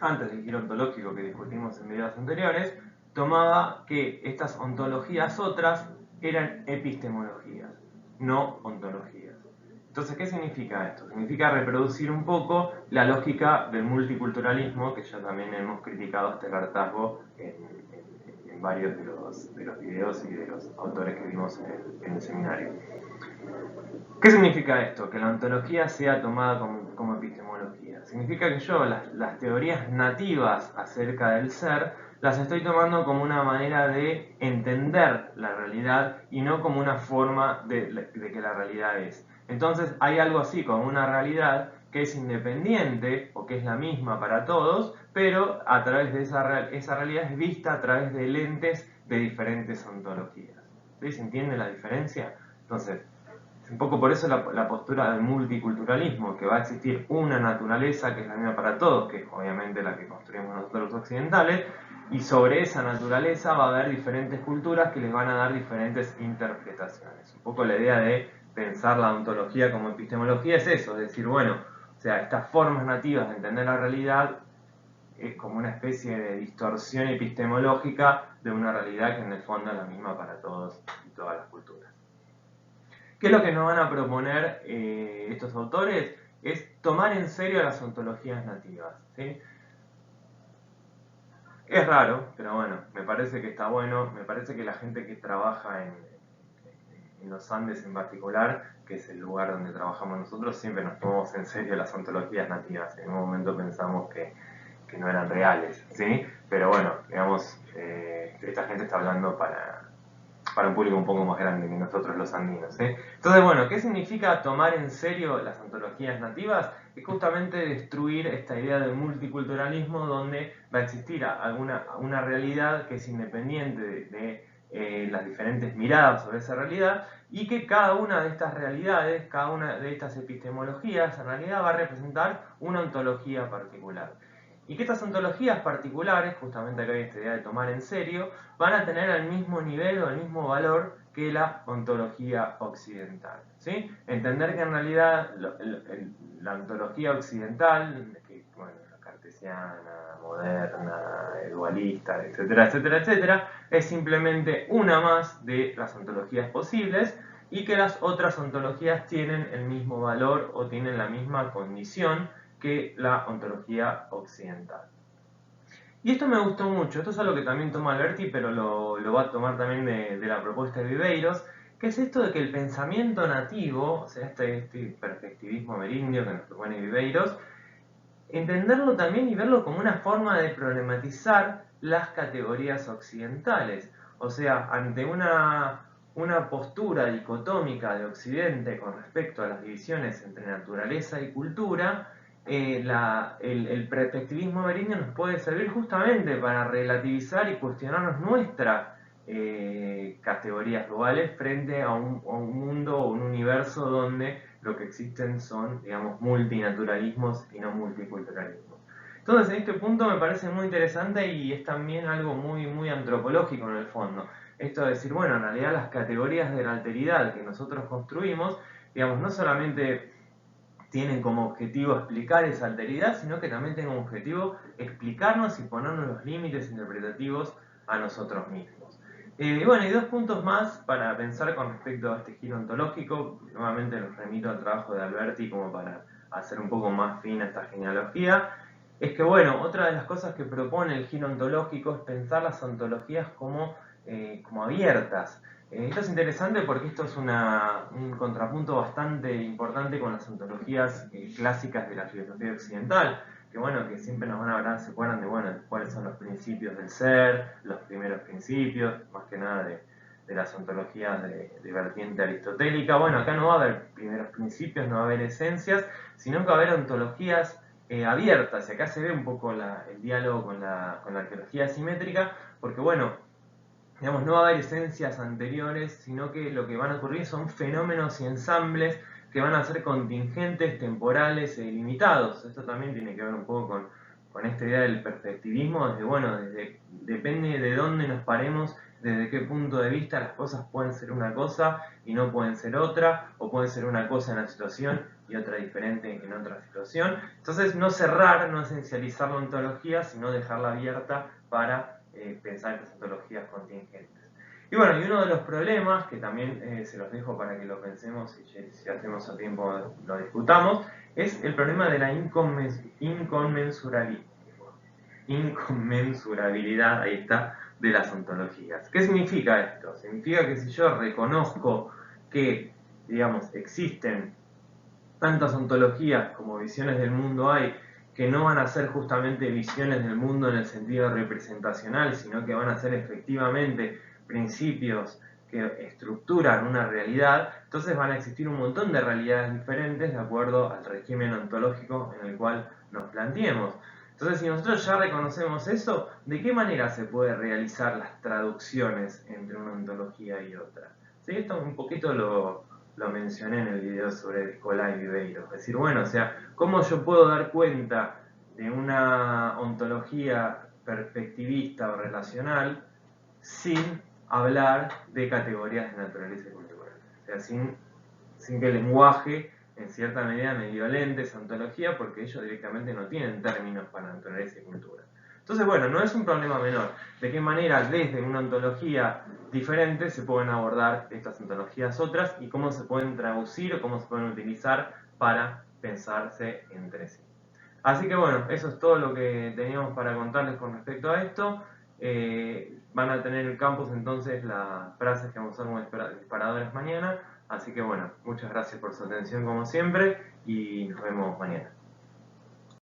Speaker 1: antes del giro ontológico que discutimos en videos anteriores, tomaba que estas ontologías otras eran epistemologías, no ontologías. Entonces, ¿qué significa esto? Significa reproducir un poco la lógica del multiculturalismo, que ya también hemos criticado este hartazgo en varios de los videos y de los autores que vimos en el seminario. ¿Qué significa esto? Que la ontología sea tomada como epistemología. Significa que yo las teorías nativas acerca del ser las estoy tomando como una manera de entender la realidad y no como una forma de que la realidad es. Entonces hay algo así como una realidad que es independiente o que es la misma para todos, pero a través de esa realidad es vista a través de lentes de diferentes ontologías. ¿Sí? ¿Se entiende la diferencia? Entonces, un poco por eso la postura del multiculturalismo, que va a existir una naturaleza que es la misma para todos, que es obviamente la que construimos nosotros los occidentales, y sobre esa naturaleza va a haber diferentes culturas que les van a dar diferentes interpretaciones. Un poco la idea de pensar la ontología como epistemología es eso, es decir, bueno, o sea, estas formas nativas de entender la realidad es como una especie de distorsión epistemológica de una realidad que en el fondo es la misma para todos y todas las culturas. ¿Qué es lo que nos van a proponer estos autores? Es tomar en serio las ontologías nativas, ¿sí? Es raro, pero bueno, me parece que está bueno, me parece que la gente que trabaja en los Andes en particular, que es el lugar donde trabajamos nosotros, siempre nos tomamos en serio las ontologías nativas. En un momento pensamos que no eran reales, ¿sí? Pero bueno, digamos, esta gente está hablando para un público un poco más grande que nosotros los andinos. Entonces, bueno, ¿qué significa tomar en serio las ontologías nativas? Es justamente destruir esta idea del multiculturalismo donde va a existir una realidad que es independiente de las diferentes miradas sobre esa realidad y que cada una de estas realidades, cada una de estas epistemologías en realidad va a representar una ontología particular. Y que estas ontologías particulares, justamente acá hay esta idea de tomar en serio, van a tener el mismo nivel o el mismo valor que la ontología occidental. ¿Sí? Entender que en realidad la ontología occidental, que, bueno, la cartesiana, moderna, dualista, etcétera, etcétera, etcétera, es simplemente una más de las ontologías posibles y que las otras ontologías tienen el mismo valor o tienen la misma condición que la ontología occidental. Y esto me gustó mucho, esto es algo que también toma Alberti, pero lo va a tomar también de la propuesta de Viveiros, ¿Qué es esto de que el pensamiento nativo, o sea, este perspectivismo ameríndio que nos propone Viveiros, entenderlo también y verlo como una forma de problematizar las categorías occidentales? O sea, ante una postura dicotómica de Occidente con respecto a las divisiones entre naturaleza y cultura, el perspectivismo amerindio nos puede servir justamente para relativizar y cuestionarnos nuestras categorías globales frente a un mundo o un universo donde lo que existen son, digamos, multinaturalismos y no multiculturalismos. Entonces, en este punto me parece muy interesante y es también algo muy, muy antropológico en el fondo. Esto de decir, bueno, en realidad las categorías de la alteridad que nosotros construimos, digamos, no solamente tienen como objetivo explicar esa alteridad, sino que también tienen como objetivo explicarnos y ponernos los límites interpretativos a nosotros mismos. Y bueno, y dos puntos más para pensar con respecto a este giro ontológico. Nuevamente los remito al trabajo de Alberti como para hacer un poco más fina esta genealogía. Es que bueno, otra de las cosas que propone el giro ontológico es pensar las ontologías como abiertas. Esto es interesante porque esto es un contrapunto bastante importante con las ontologías clásicas de la filosofía occidental, que bueno, que siempre nos van a hablar, se acuerdan de bueno, cuáles son los principios del ser, los primeros principios, más que nada de las ontologías de vertiente aristotélica. Bueno, acá no va a haber primeros principios, no va a haber esencias, sino que va a haber ontologías abiertas, y acá se ve un poco el diálogo con la arqueología simétrica, porque bueno, digamos, no va a haber esencias anteriores, sino que lo que van a ocurrir son fenómenos y ensambles que van a ser contingentes, temporales e ilimitados. Esto también tiene que ver un poco con esta idea del perspectivismo, depende de dónde nos paremos, desde qué punto de vista las cosas pueden ser una cosa y no pueden ser otra, o pueden ser una cosa en una situación y otra diferente en otra situación. Entonces, no cerrar, no esencializar la ontología, sino dejarla abierta para pensar estas ontologías contingentes. Y bueno, y uno de los problemas, que también se los dejo para que lo pensemos y si hacemos a tiempo lo discutamos, es el problema de la inconmensurabilidad, ahí está, de las ontologías. ¿Qué significa esto? Significa que si yo reconozco que, digamos, existen tantas ontologías como visiones del mundo hay, que no van a ser justamente visiones del mundo en el sentido representacional, sino que van a ser efectivamente principios que estructuran una realidad, entonces van a existir un montón de realidades diferentes de acuerdo al régimen ontológico en el cual nos planteemos. Entonces, si nosotros ya reconocemos eso, ¿de qué manera se puede realizar las traducciones entre una ontología y otra? ¿Sí? Esto un poquito lo mencioné en el video sobre Escolá y Viveiro. Es decir, bueno, o sea, ¿cómo yo puedo dar cuenta de una ontología perspectivista o relacional sin hablar de categorías de naturaleza y cultura? O sea, sin que el lenguaje en cierta medida me violente esa ontología, porque ellos directamente no tienen términos para naturaleza y cultura. Entonces, bueno, no es un problema menor. ¿De qué manera desde una ontología diferente se pueden abordar estas ontologías otras y cómo se pueden traducir o cómo se pueden utilizar para pensarse entre sí? Así que bueno, eso es todo lo que teníamos para contarles con respecto a esto. Van a tener en el campus entonces las frases que vamos a usar como disparadores mañana. Así que bueno, muchas gracias por su atención como siempre y nos vemos mañana.